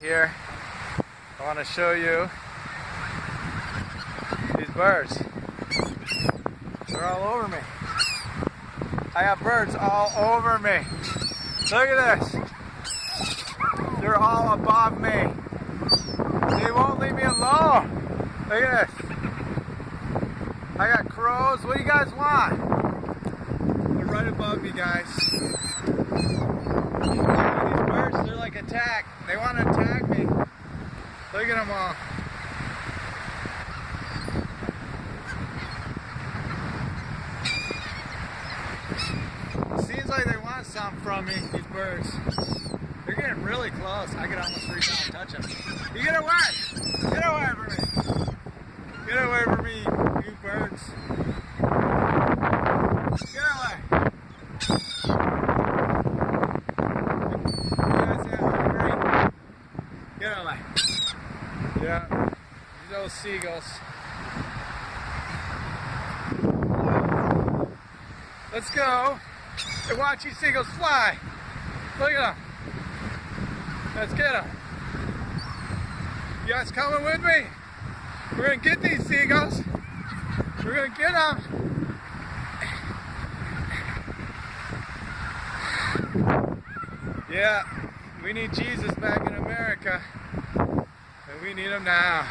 Here, I want to show you these birds. They're all over me. I have birds all over me. Look at this. They're all above me. They won't leave me alone. Look at this. I got crows. What do you guys want? They're right above me, guys. These birds, they're like attack. They want to attack me. Look at them all. It seems like they want something from me, these birds. They're getting really close. I could almost reach out and touch them. You get away! Get away from me! Get away from me, you birds. Get away! You guys are hungry? Get away. Yeah, those seagulls. Let's go and watch these seagulls fly. Look at them. Let's get them. You guys coming with me? We're gonna get these seagulls. We're gonna get them. Yeah, we need Jesus back in America, and we need him now.